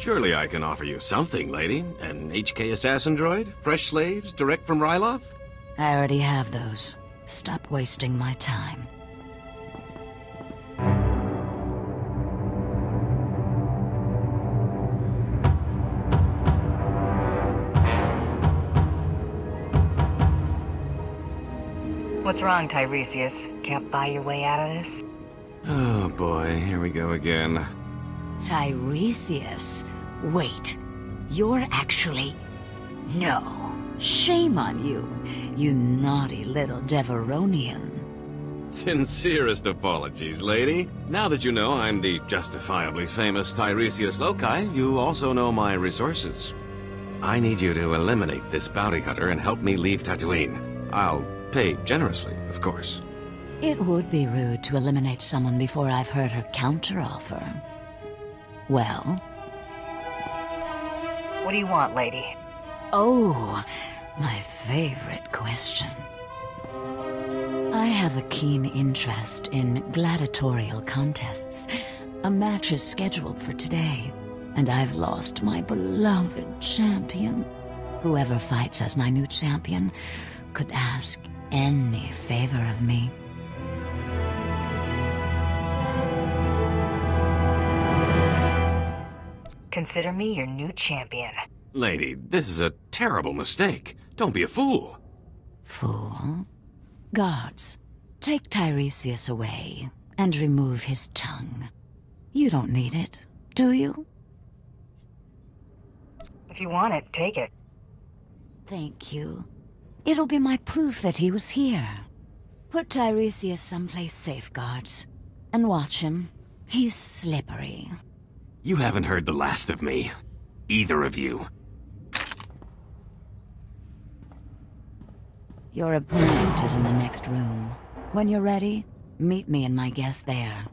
Surely I can offer you something, lady. An HK assassin droid? Fresh slaves, direct from Ryloth? I already have those. Stop wasting my time. What's wrong, Tiresias? Can't buy your way out of this? Oh boy, here we go again. Tiresias? Wait. You're actually... No. Shame on you, you naughty little Deveronian. Sincerest apologies, lady. Now that you know I'm the justifiably famous Tiresias Loci, you also know my resources. I need you to eliminate this bounty hunter and help me leave Tatooine. I'll pay generously, of course. It would be rude to eliminate someone before I've heard her counteroffer. Well? What do you want, lady? Oh, my favorite question. I have a keen interest in gladiatorial contests. A match is scheduled for today, and I've lost my beloved champion. Whoever fights as my new champion could ask any favor of me. Consider me your new champion. Lady, this is a terrible mistake. Don't be a fool. Fool? Guards, take Tiresias away and remove his tongue. You don't need it, do you? If you want it, take it. Thank you. It'll be my proof that he was here. Put Tiresias someplace safe, guards, and watch him. He's slippery. You haven't heard the last of me. Either of you. Your opponent is in the next room. When you're ready, meet me and my guest there.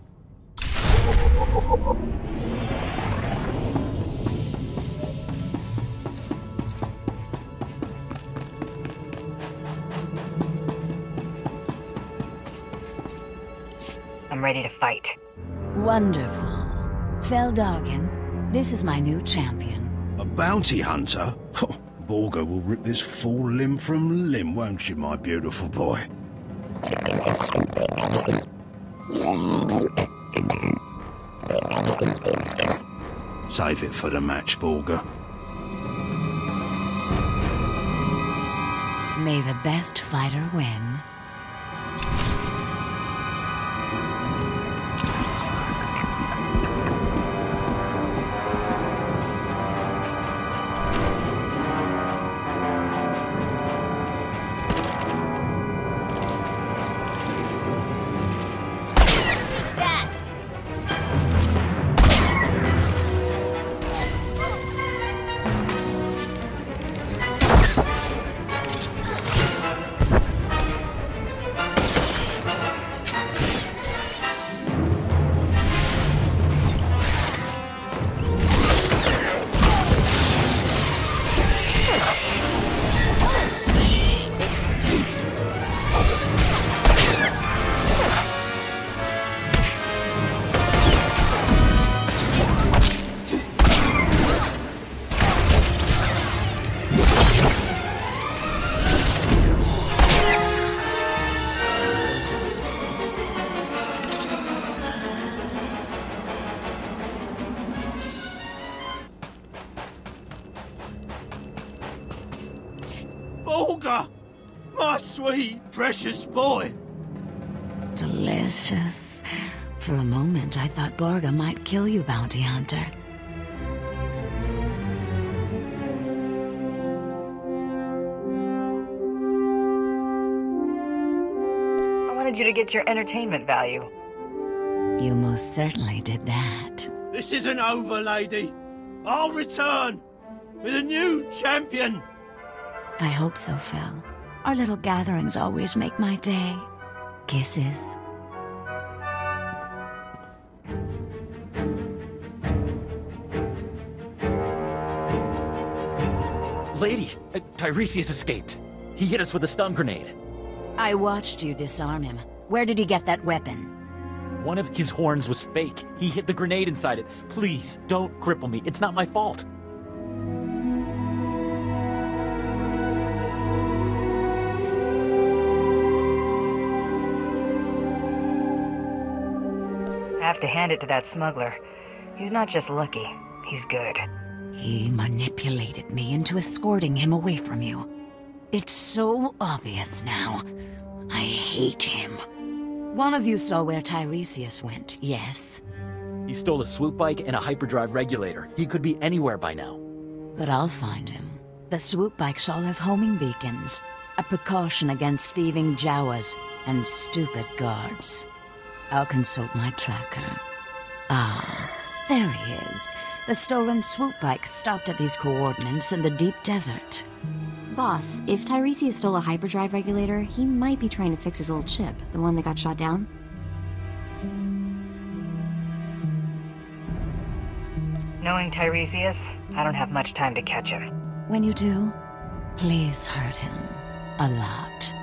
I'm ready to fight. Wonderful. Feldhagen, this is my new champion. A bounty hunter? Borga will rip this fool limb from limb, won't she, my beautiful boy? Save it for the match, Borga. May the best fighter win. Borga! My sweet, precious boy! Delicious. For a moment, I thought Borga might kill you, bounty hunter. I wanted you to get your entertainment value. You most certainly did that. This isn't over, lady. I'll return with a new champion. I hope so, Phil. Our little gatherings always make my day. Kisses. Lady, Tiresias escaped. He hit us with a stun grenade. I watched you disarm him. Where did he get that weapon? One of his horns was fake. He hid the grenade inside it. Please, don't cripple me. It's not my fault. I have to hand it to that smuggler. He's not just lucky, he's good. He manipulated me into escorting him away from you. It's so obvious now. I hate him. One of you saw where Tiresias went, yes? He stole a swoop bike and a hyperdrive regulator. He could be anywhere by now. But I'll find him. The swoop bikes all have homing beacons, a precaution against thieving Jawas and stupid guards. I'll consult my tracker. Ah, there he is. The stolen swoop bike stopped at these coordinates in the deep desert. Boss, if Tiresias stole a hyperdrive regulator, he might be trying to fix his old chip, the one that got shot down. Knowing Tiresias, I don't have much time to catch him. When you do, please hurt him a lot.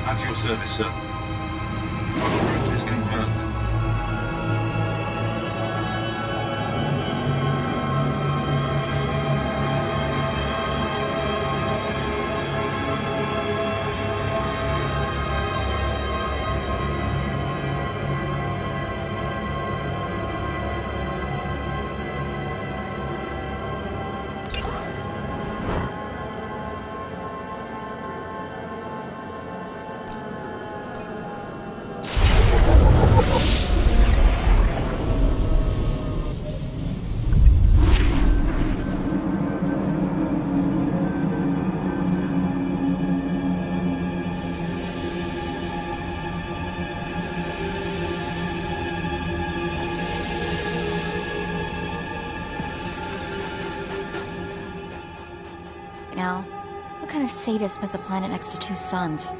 At your service, sir. Route is confirmed. Now, what kind of sadist puts a planet next to two suns?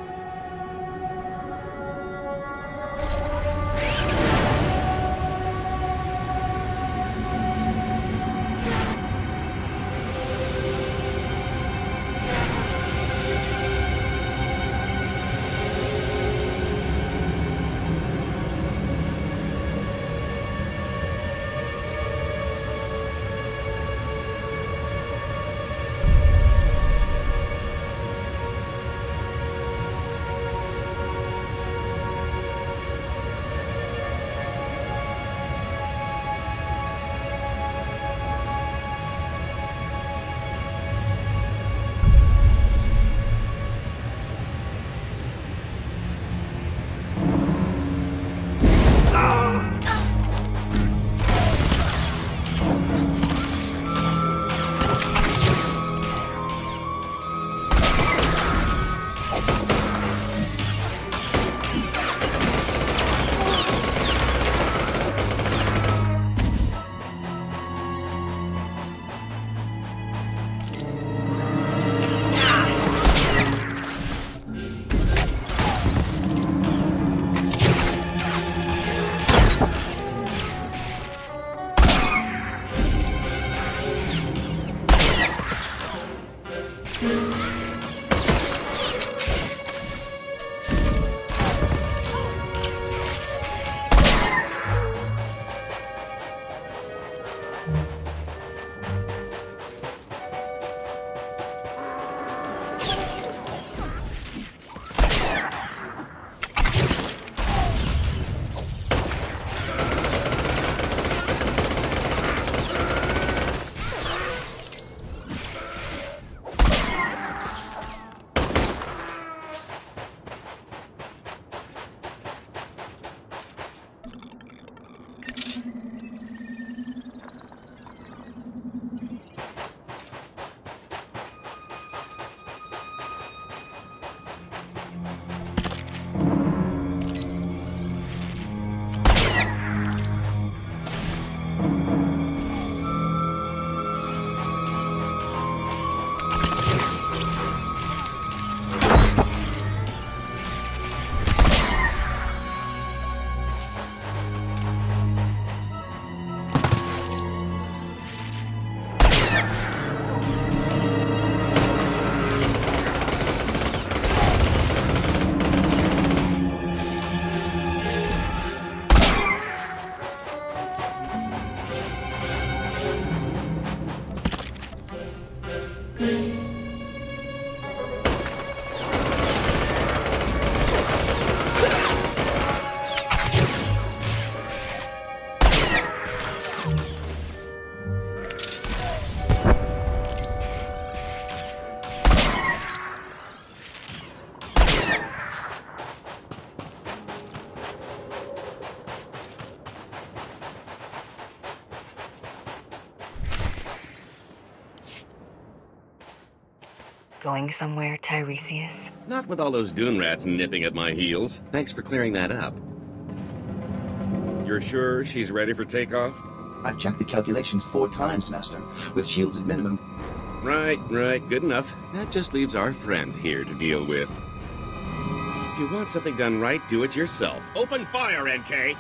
Going somewhere, Tiresias? Not with all those dune rats nipping at my heels. Thanks for clearing that up. You're sure she's ready for takeoff? I've checked the calculations 4 times, Master, with shields at minimum. Right, good enough. That just leaves our friend here to deal with. If you want something done right, do it yourself. Open fire, NK!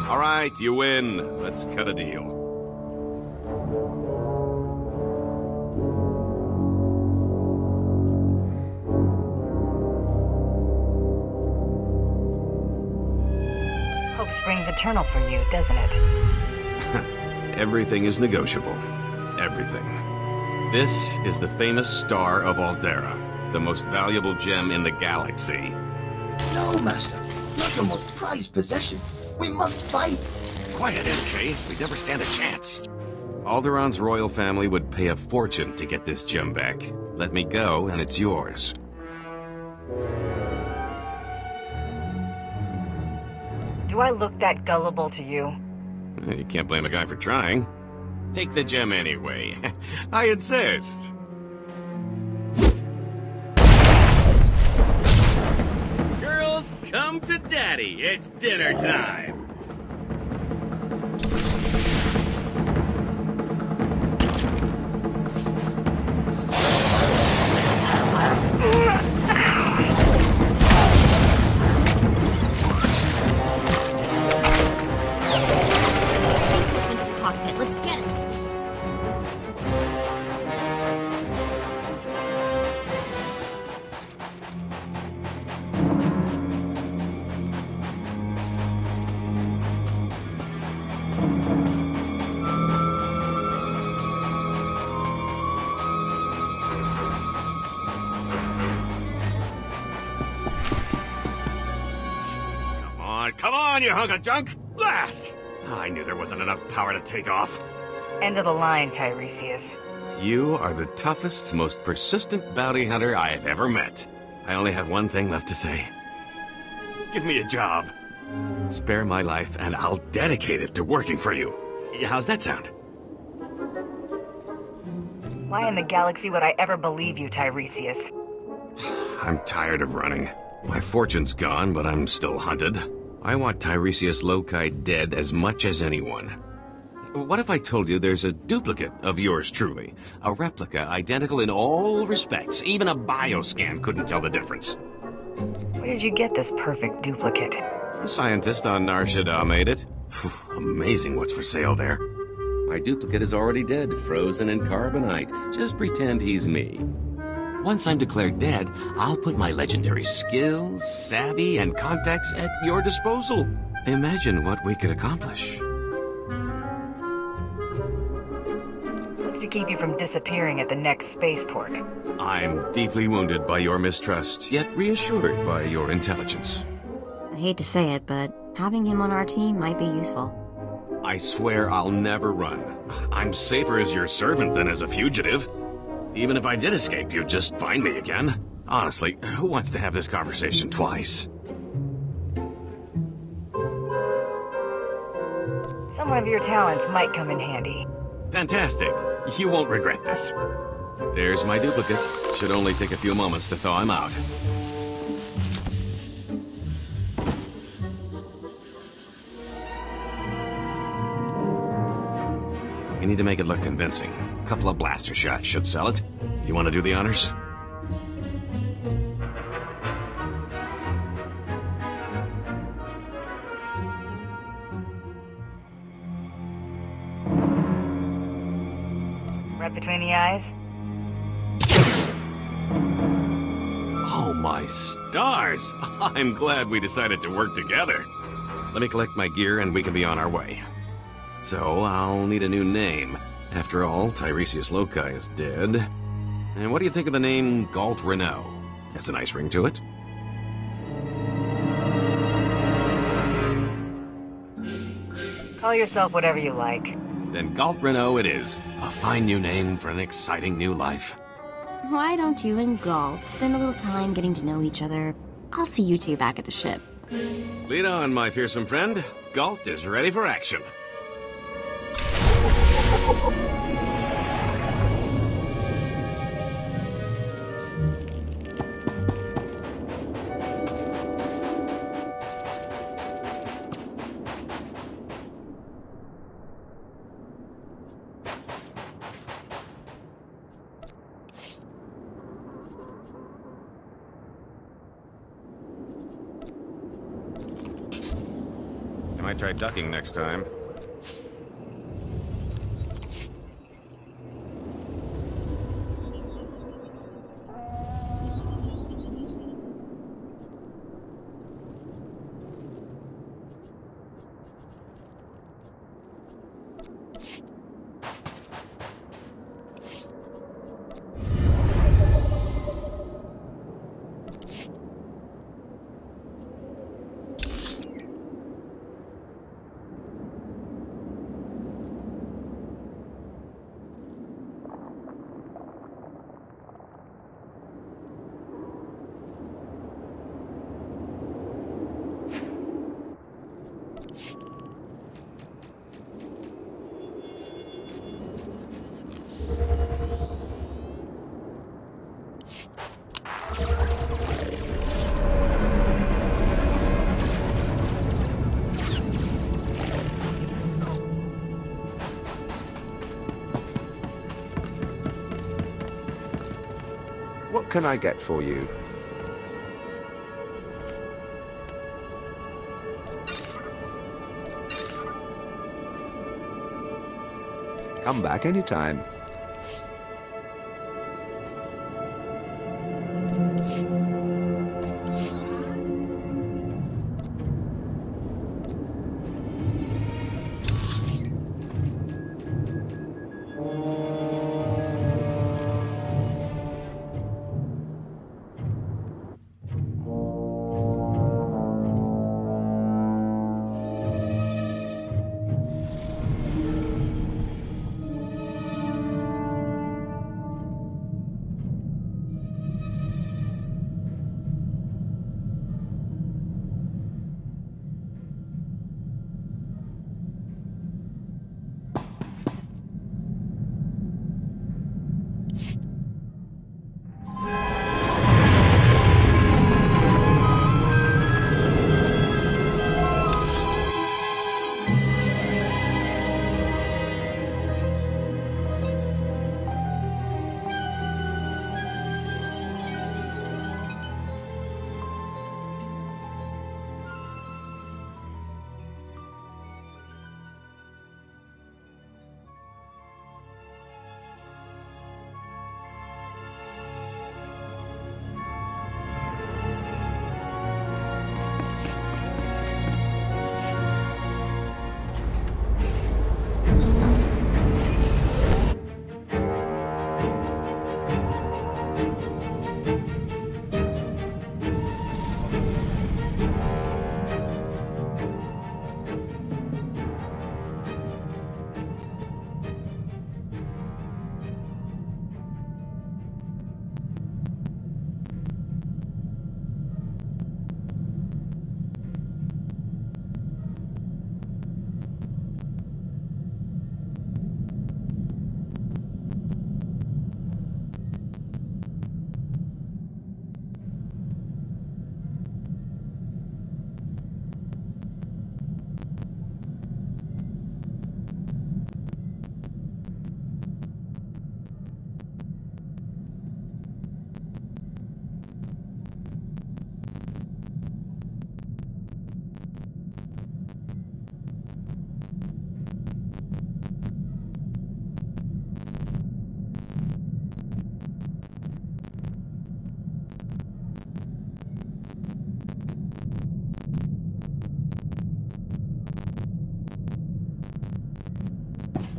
All right, you win. Let's cut a deal. Hope springs eternal for you, doesn't it? Everything is negotiable. Everything. This is the famous Star of Aldera, the most valuable gem in the galaxy. No, Master. Not your most prized possession. We must fight. Quiet, NK. We never stand a chance. Alderon's royal family would pay a fortune to get this gem back. Let me go, and it's yours. Do I look that gullible to you? You can't blame a guy for trying. Take the gem anyway. I insist. Girls, come to Daddy. It's dinner time. Let's get it. Come on, you hunk of junk! Blast! I knew there wasn't enough power to take off. End of the line, Tiresias. You are the toughest, most persistent bounty hunter I have ever met. I only have one thing left to say. Give me a job. Spare my life, and I'll dedicate it to working for you. How's that sound? Why in the galaxy would I ever believe you, Tiresias? I'm tired of running. My fortune's gone, but I'm still hunted. I want Tiresias Loci dead as much as anyone. What if I told you there's a duplicate of yours truly? A replica identical in all respects. Even a bioscan couldn't tell the difference. Where did you get this perfect duplicate? A scientist on Nar Shaddaa made it. Amazing what's for sale there. My duplicate is already dead, frozen in carbonite. Just pretend he's me. Once I'm declared dead, I'll put my legendary skills, savvy, and contacts at your disposal. Imagine what we could accomplish. What's to keep you from disappearing at the next spaceport? I'm deeply wounded by your mistrust, yet reassured by your intelligence. I hate to say it, but having him on our team might be useful. I swear I'll never run. I'm safer as your servant than as a fugitive. Even if I did escape, you'd just find me again. Honestly, who wants to have this conversation twice? Some of your talents might come in handy. Fantastic. You won't regret this. There's my duplicate. Should only take a few moments to thaw him out. We need to make it look convincing. A couple of blaster shots should sell it. You want to do the honors? Right between the eyes? Oh my stars! I'm glad we decided to work together. Let me collect my gear and we can be on our way. So, I'll need a new name. After all, Tiresias Loci is dead. And what do you think of the name Galt Renault? Has a nice ring to it. Call yourself whatever you like. Then Galt Renault it is. A fine new name for an exciting new life. Why don't you and Galt spend a little time getting to know each other? I'll see you two back at the ship. Lead on, my fearsome friend. Galt is ready for action. I might try ducking next time. What can I get for you? Come back anytime.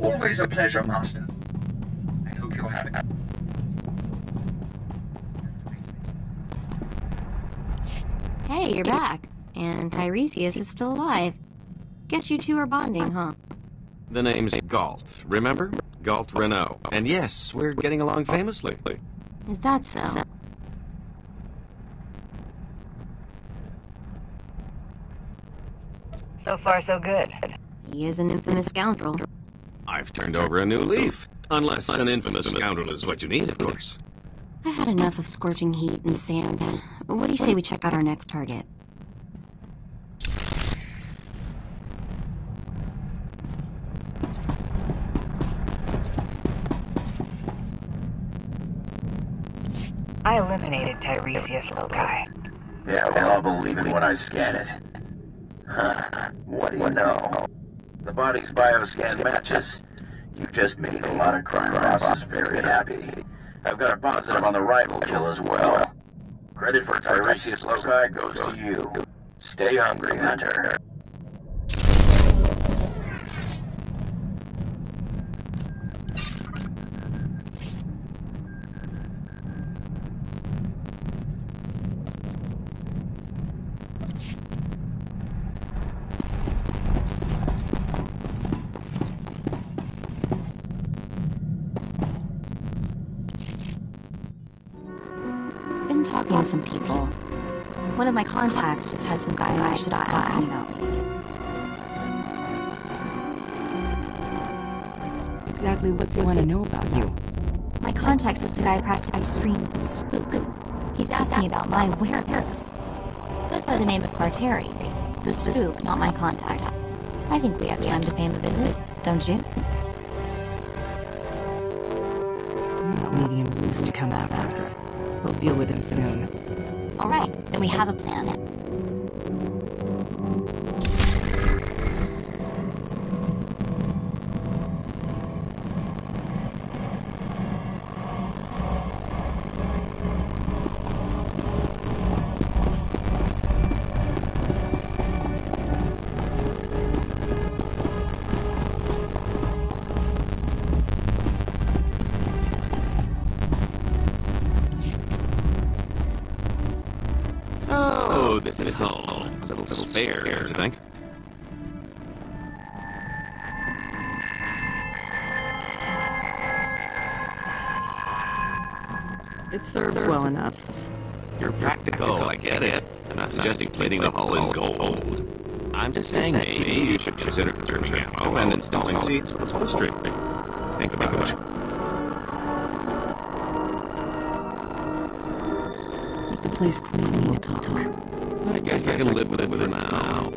Always a pleasure, Master. I hope you'll have it. Hey, you're back. And Tiresias is still alive. Guess you two are bonding, huh? The name's Galt, remember? Galt Renault. And yes, we're getting along famously. Is that so? So far, so good. He is an infamous scoundrel. I've turned over a new leaf. Unless an infamous scoundrel is what you need, of course. I've had enough of scorching heat and sand. What do you say we check out our next target? I eliminated Tiresias Loci. Yeah, well, I'll believe it when I scan it. Huh. What do you know? The body's bioscan matches. You just made a lot of crime bosses very happy. I've got a positive on the rival kill as well. Credit for Tiresias Loci goes to you. Stay hungry, Hunter. Been talking to some people. One of my contacts just had some guy who should ask me about me. Exactly what's he want to know about you? My contact says the guy practically screams and spook. He's asking about my whereabouts. Goes by the name of Carteri. The spook, not my contact. I think we have time to pay him a visit, don't you? I'm not leaving him loose to come after us. We'll deal with him soon. Alright, then we have a plan. Oh, this is home. A little spare, don't you think? It serves well enough. You're practical, I get it. I'm not suggesting plating the hull in gold. I'm just saying maybe you should consider conserving ammo and installing seats with upholstery. Think about it. Keep the place clean, we'll talk. I guess I can live with it for now.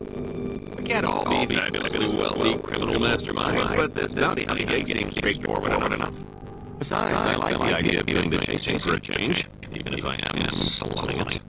We can't all be fabulously wealthy criminal masterminds, but this bounty hunting gig seems straightforward enough. Besides, I like the idea of doing the chasing for a change, even if I am slowing it.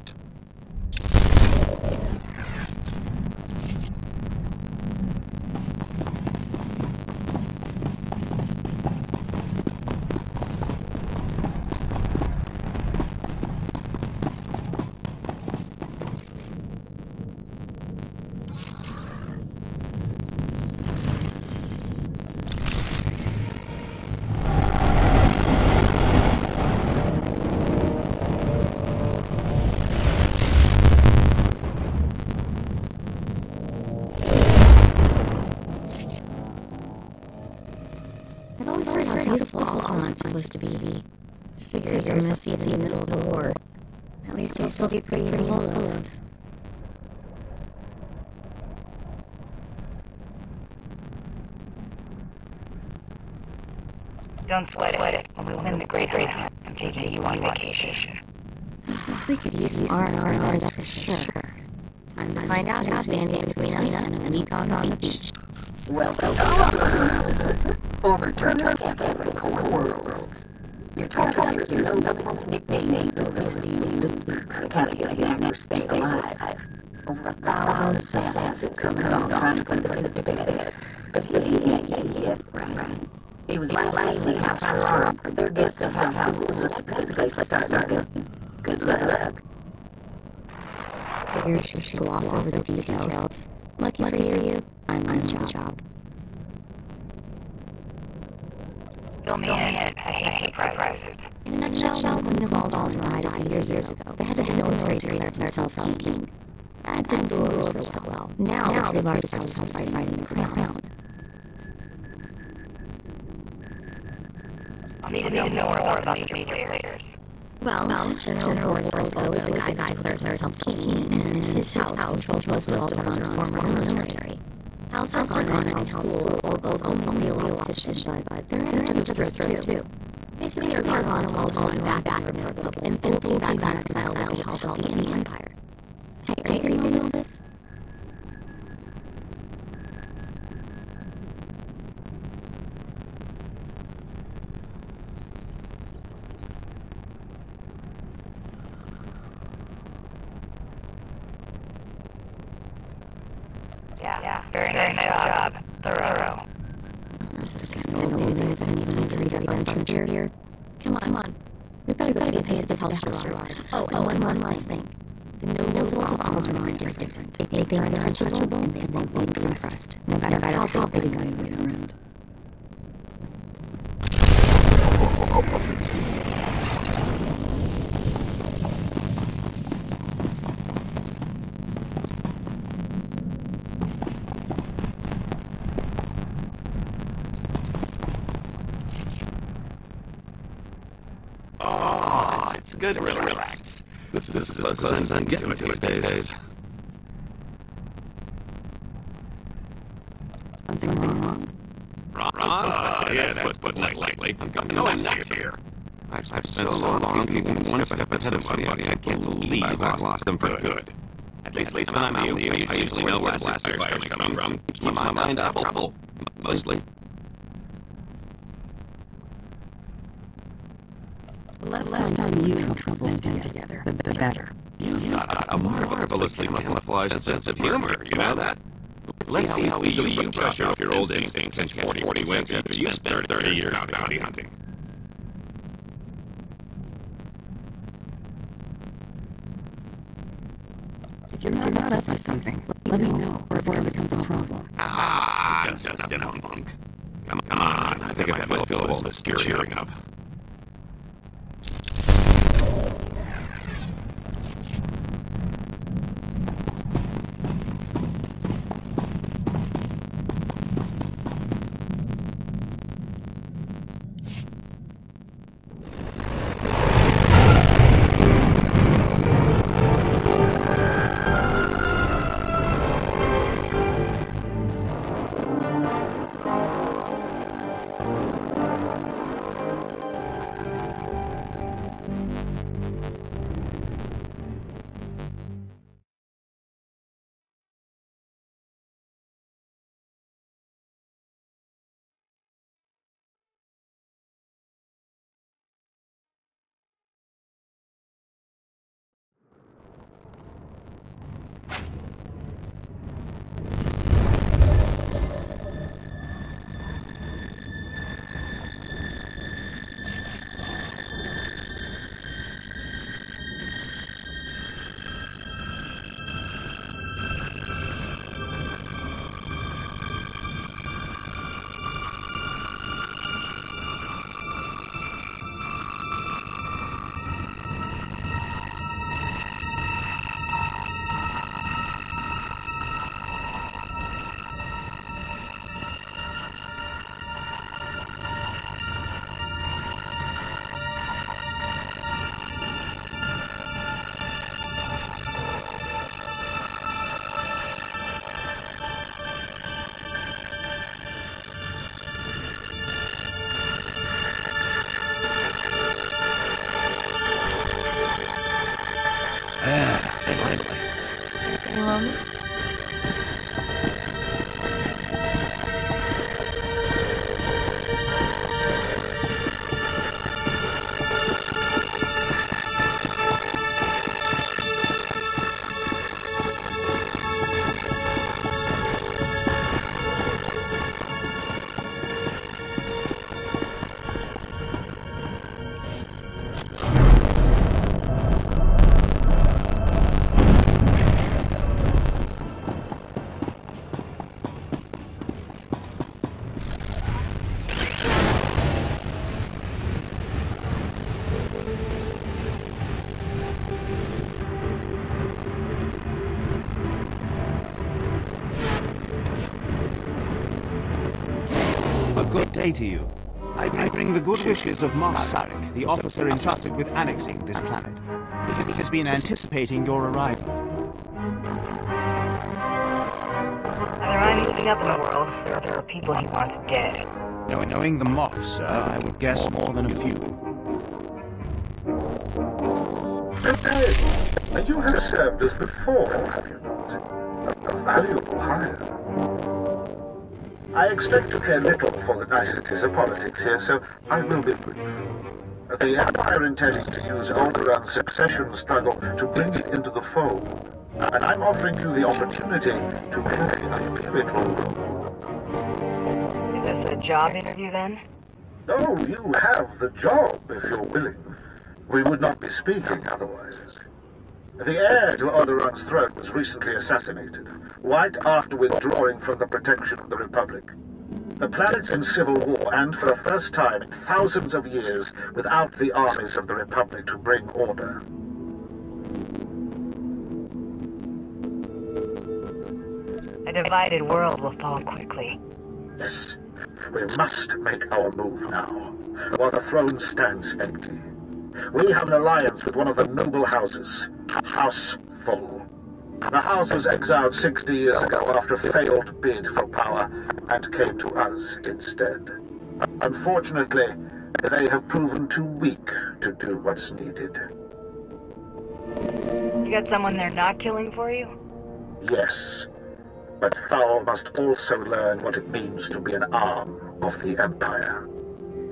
I've always heard how beautiful Altamon's supposed to be. Figures are messy in the middle of the war. At least he'll still be pretty in the hollows. Don't sweat it. When we win the Great Hunt, I'm taking you on vacation. We could use some R&R, that's for sure. I'm gonna find out who's standing between us and a week on the beach. Welcome. Overturn the skeptical worlds. Your target is no nickname University Catechism never stay alive. Over 1,000 assassins come down trying to put the kid to bed. But he ain't yet, right? He was last seen Castro. Their guess is some schools. It's a good place to start. Good luck. Figures you should gloss over the details. Lucky for you, I'm on the job. Fill me in. I hate surprises. In a nutshell, Queen of Alderaan died a few years ago. The head of the military declared himself king. That didn't go over so well. Now the largest house is fighting the crown. I'll need to know more about the major players. Well, General Borslow is the guy who declared himself king, and his house controls most of Alderaan's former military. House Argon and House Locals only alliance but they're into each other's throats too. Basically, Argon will Alderaan back in the Republic, and pull back exile that will help the Empire. Hey, are you on all this? Yeah, very nice job. Thorough. This is amazing. I need time to read our bunch here. Come on. We better go get paid to Helstrad. Oh, and one last thing. The nobles of Alderaan are different. They think they're untouchable, and they won't be impressed, no matter how big they wait around. It's good to relax. This is as close as I'm getting to it these days. Something wrong? Wrong? Yeah, that's put lightly. I'm going nuts here. I've spent so long keeping one step ahead of somebody, I can't believe I've lost them for good. At least when I'm out, I usually know where blaster fire's coming from. Keeps my mind off trouble. Mostly. The less time you and Trouble spend together, the better. You've got a marvelously camouflaged sense of humor, you know that? Let's see how easily you brush off your old instincts and 40 wins after you spent 30 years bounty hunting. If you're not up to something, let me know before it becomes a problem. Just a monk. Come on, I think I might feel all this cheering up. A good day to you. I bring the good wishes of Moff Sarek, the officer entrusted with annexing this planet. He has been anticipating your arrival. Either I'm moving up in the world, or there are people he wants dead. Knowing the Moff, sir, I would guess more than a few. Hey, you have served us before, have you not? A valuable hire. I expect you care little for the niceties of politics here, so I will be brief. The Empire intends to use Alderaan's succession struggle to bring it into the fold, and I'm offering you the opportunity to play a pivotal role. Is this a job interview, then? No, you have the job if you're willing. We would not be speaking otherwise. The heir to Alderaan's throne was recently assassinated, right after withdrawing from the protection of the Republic. The planet's in civil war, and for the first time in thousands of years, without the armies of the Republic to bring order. A divided world will fall quickly. Yes, we must make our move now, while the throne stands empty. We have an alliance with one of the noble houses, House Thull. The house was exiled 60 years ago after a failed bid for power, and came to us instead. Unfortunately, they have proven too weak to do what's needed. You got someone they're not killing for you? Yes, but Thull must also learn what it means to be an arm of the Empire.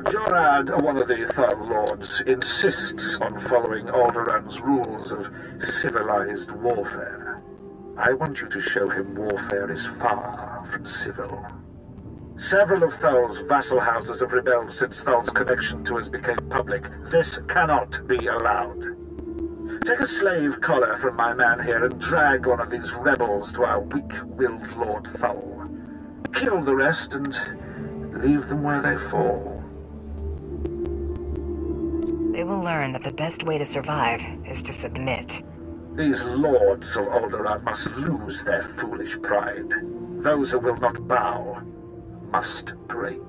Jorad, one of the Thull Lords, insists on following Alderaan's rules of civilized warfare. I want you to show him warfare is far from civil. Several of Thull's vassal houses have rebelled since Thull's connection to us became public. This cannot be allowed. Take a slave collar from my man here and drag one of these rebels to our weak-willed Lord Thull. Kill the rest and leave them where they fall. They will learn that the best way to survive is to submit. These lords of Alderaan must lose their foolish pride. Those who will not bow must break.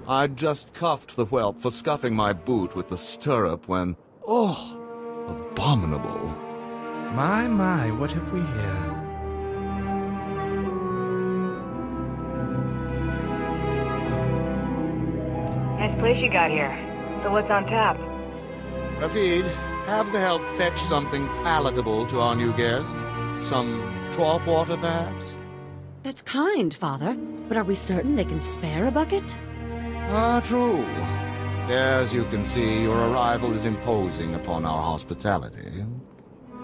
I'd just cuffed the whelp for scuffing my boot with the stirrup when... Oh, abominable. My, what have we here? Nice place you got here. So what's on tap? Rafid, have the help fetch something palatable to our new guest. Some trough water, perhaps? That's kind, Father. But are we certain they can spare a bucket? Ah, true. As you can see, your arrival is imposing upon our hospitality.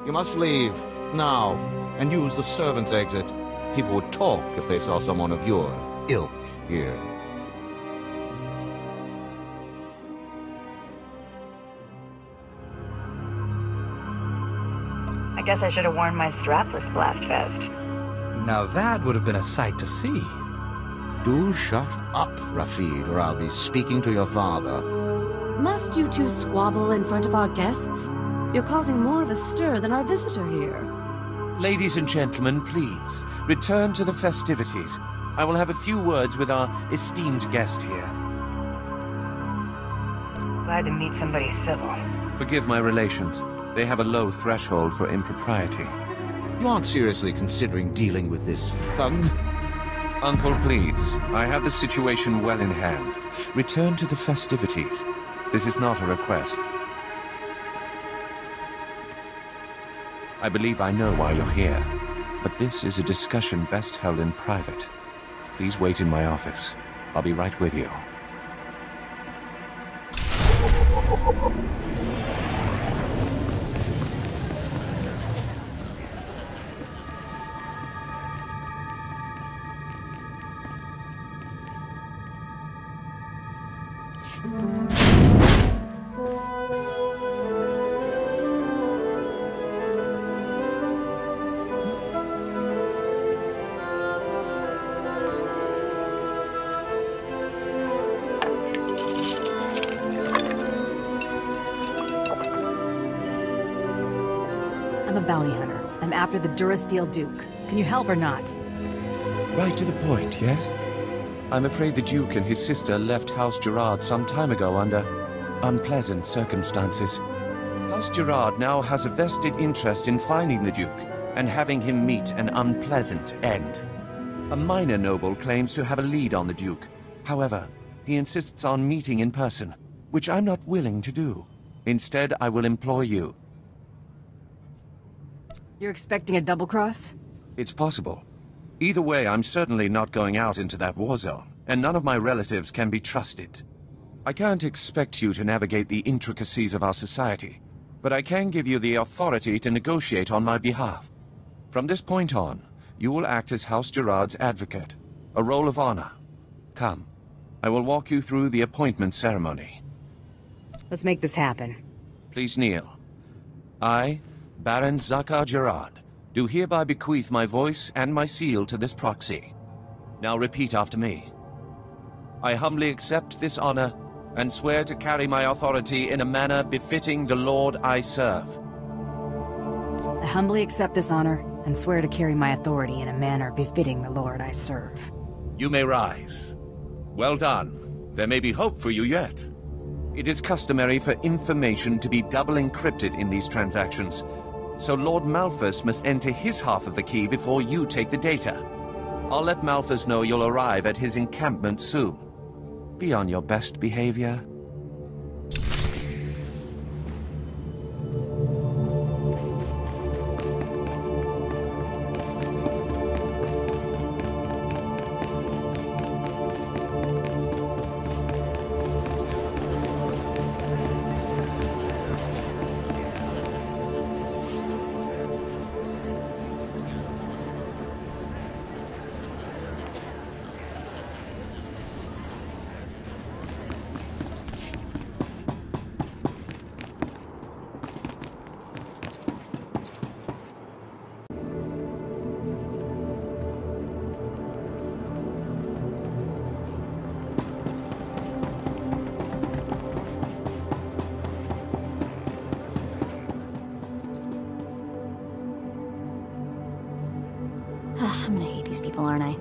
You must leave, now, and use the servants' exit. People would talk if they saw someone of your ilk here. Guess I should have worn my strapless blast vest. Now that would have been a sight to see. Do shut up, Rafid, or I'll be speaking to your father. Must you two squabble in front of our guests? You're causing more of a stir than our visitor here. Ladies and gentlemen, please, return to the festivities. I will have a few words with our esteemed guest here. Glad to meet somebody civil. Forgive my relations. They have a low threshold for impropriety. You aren't seriously considering dealing with this thug? Uncle, please. I have the situation well in hand. Return to the festivities. This is not a request. I believe I know why you're here, but this is a discussion best held in private. Please wait in my office. I'll be right with you. I'm a bounty hunter. I'm after the Durasteel Duke. Can you help or not? Right to the point, yes? I'm afraid the Duke and his sister left House Gerard some time ago under unpleasant circumstances. House Gerard now has a vested interest in finding the Duke and having him meet an unpleasant end. A minor noble claims to have a lead on the Duke. However, he insists on meeting in person, which I'm not willing to do. Instead, I will employ you. You're expecting a double cross? It's possible. Either way, I'm certainly not going out into that war zone, and none of my relatives can be trusted. I can't expect you to navigate the intricacies of our society, but I can give you the authority to negotiate on my behalf. From this point on, you will act as House Gerard's advocate, a role of honor. Come, I will walk you through the appointment ceremony. Let's make this happen. Please kneel. I, Baron Zakar Gerard, do hereby bequeath my voice and my seal to this proxy. Now repeat after me. I humbly accept this honor and swear to carry my authority in a manner befitting the Lord I serve. I humbly accept this honor and swear to carry my authority in a manner befitting the Lord I serve. You may rise. Well done. There may be hope for you yet. It is customary for information to be double encrypted in these transactions, so Lord Malphas must enter his half of the key before you take the data. I'll let Malphas know you'll arrive at his encampment soon. Be on your best behavior. I'm gonna hate these people, aren't I?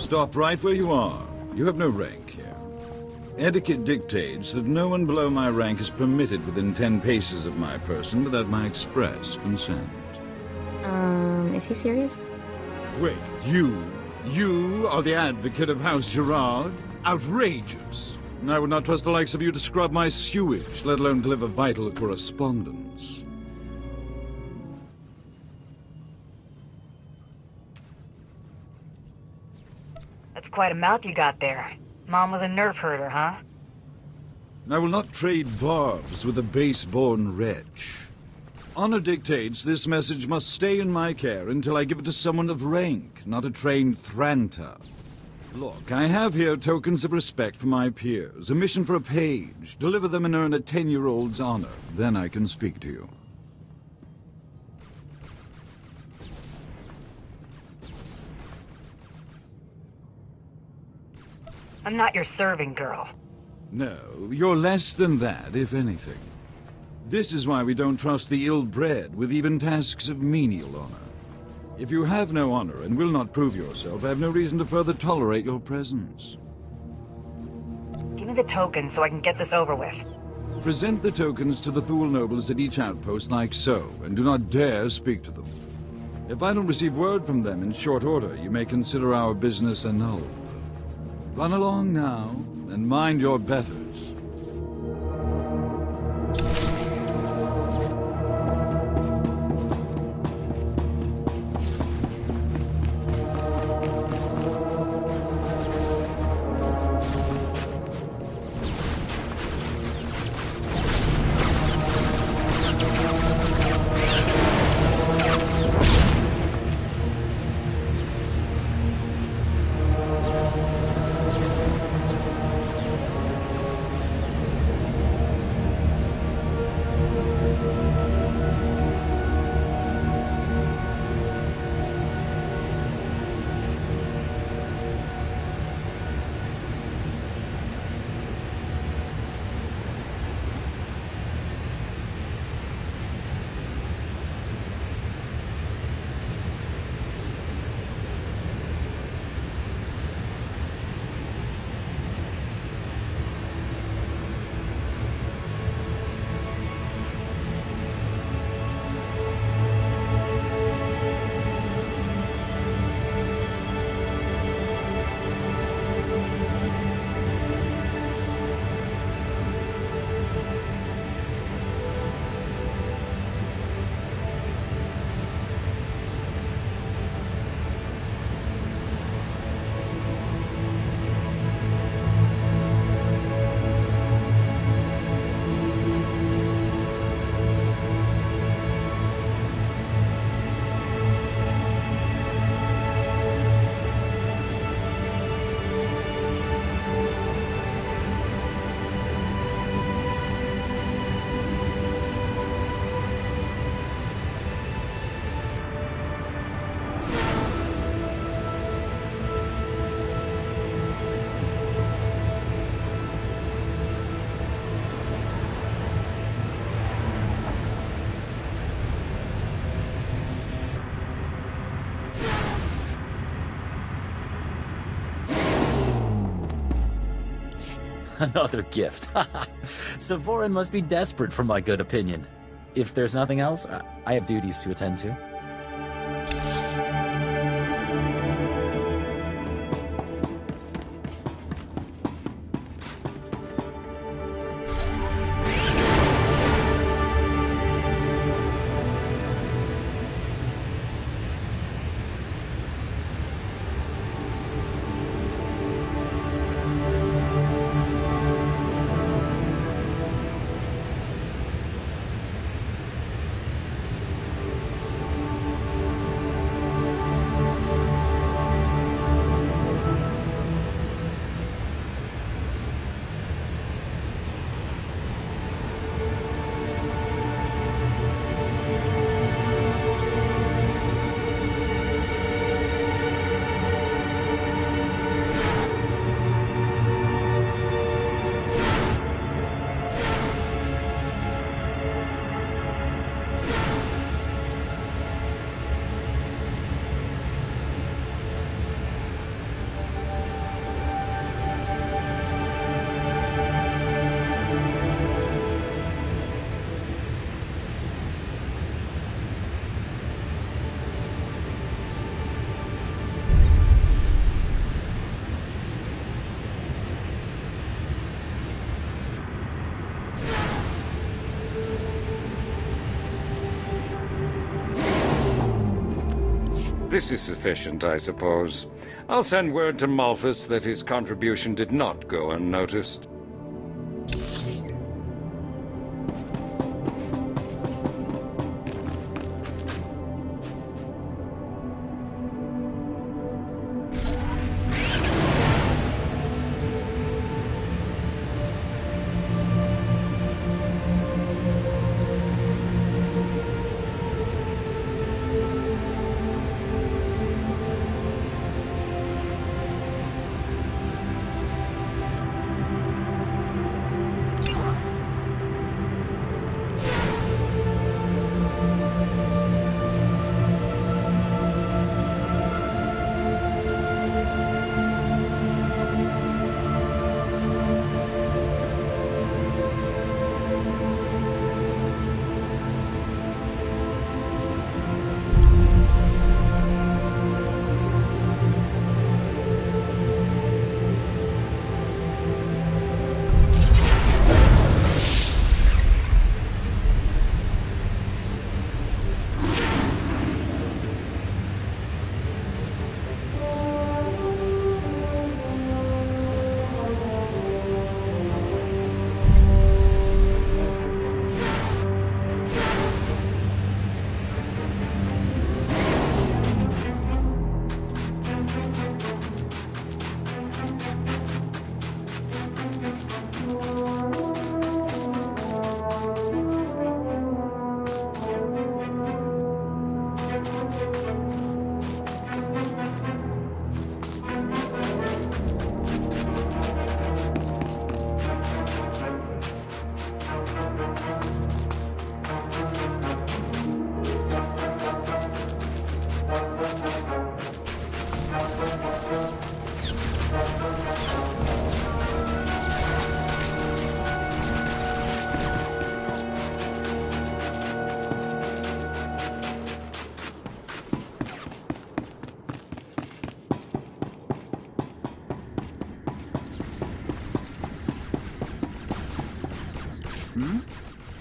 Stop right where you are. You have no rank here. Etiquette dictates that no one below my rank is permitted within 10 paces of my person without my express consent. Is he serious? Wait, you are the advocate of House Gerard? Outrageous! I would not trust the likes of you to scrub my sewage, let alone deliver vital correspondence. That's quite a mouth you got there. Mom was a nerf herder, huh? I will not trade barbs with a base-born wretch. Honor dictates this message must stay in my care until I give it to someone of rank, not a trained Thranta. Look, I have here tokens of respect for my peers, a mission for a page. Deliver them and earn a 10-year-old's honor. Then I can speak to you. I'm not your serving girl. No, you're less than that, if anything. This is why we don't trust the ill-bred with even tasks of menial honor. If you have no honor and will not prove yourself, I have no reason to further tolerate your presence. Give me the tokens so I can get this over with. Present the tokens to the Thule nobles at each outpost like so, and do not dare speak to them. If I don't receive word from them in short order, you may consider our business annulled. Run along now, and mind your betters. Another gift. Savorin must be desperate for my good opinion. If there's nothing else, I have duties to attend to. This is sufficient, I suppose. I'll send word to Malphus that his contribution did not go unnoticed.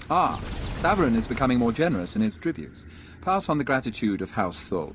Ah, Saverin is becoming more generous in his tributes. Pass on the gratitude of House Thul.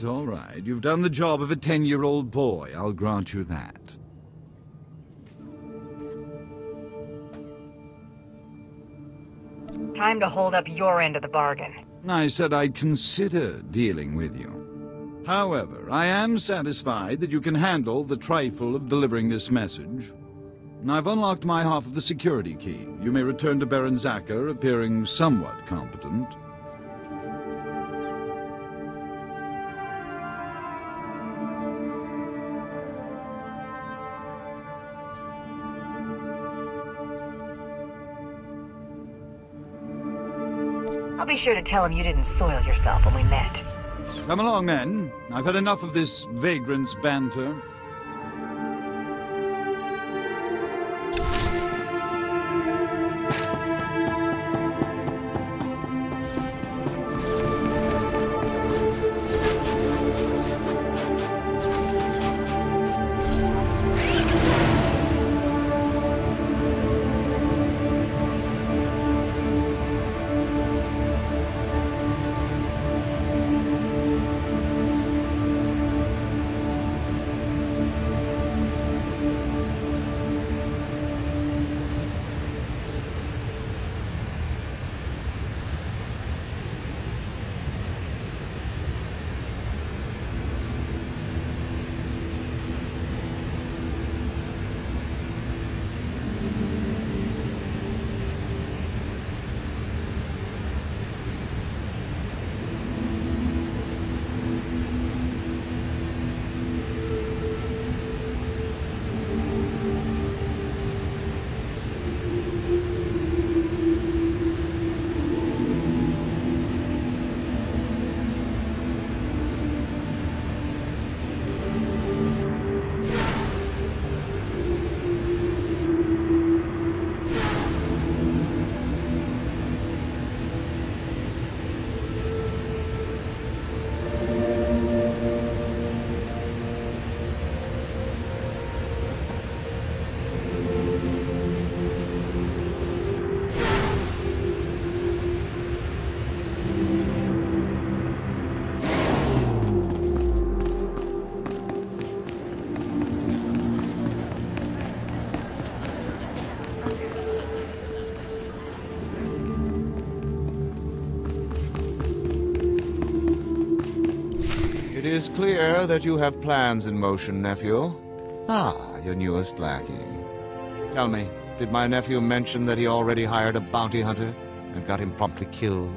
All right. You've done the job of a 10-year-old boy. I'll grant you that. Time to hold up your end of the bargain. I said I'd consider dealing with you. However, I am satisfied that you can handle the trifle of delivering this message. I've unlocked my half of the security key. You may return to Baron Zacher, appearing somewhat competent. I'll be sure to tell him you didn't soil yourself when we met. Come along, then. I've had enough of this vagrant's banter. It is clear that you have plans in motion, nephew. Ah, your newest lackey. Tell me, did my nephew mention that he already hired a bounty hunter and got him promptly killed?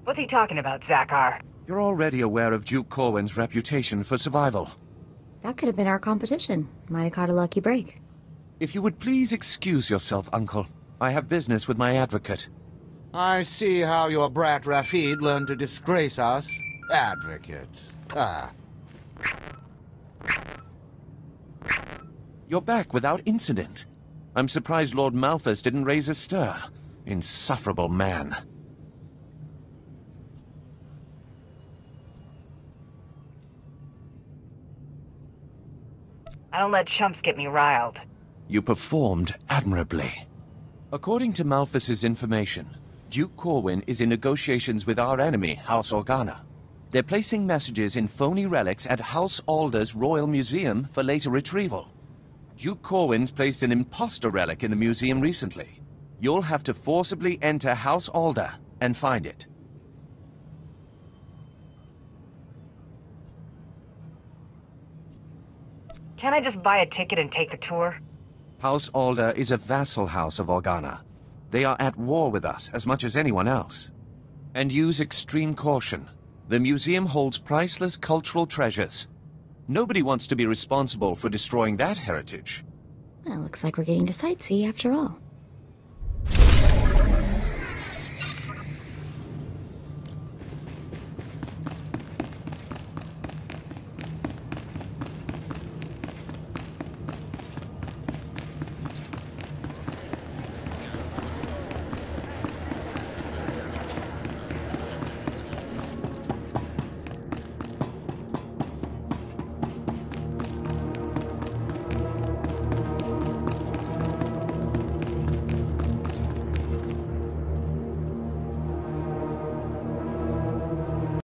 What's he talking about, Zakar? You're already aware of Duke Corwin's reputation for survival. That could have been our competition. Might have caught a lucky break. If you would please excuse yourself, Uncle. I have business with my advocate. I see how your brat Rafid learned to disgrace us. Advocate. Ah. You're back without incident. I'm surprised Lord Malthus didn't raise a stir. Insufferable man. I don't let chumps get me riled. You performed admirably. According to Malthus's information, Duke Corwin is in negotiations with our enemy, House Organa. They're placing messages in phony relics at House Alder's Royal Museum for later retrieval. Duke Corwin's placed an imposter relic in the museum recently. You'll have to forcibly enter House Alder and find it. Can't I just buy a ticket and take the tour? House Alder is a vassal house of Organa. They are at war with us as much as anyone else. And use extreme caution. The museum holds priceless cultural treasures. Nobody wants to be responsible for destroying that heritage. Well, looks like we're getting to sightsee after all.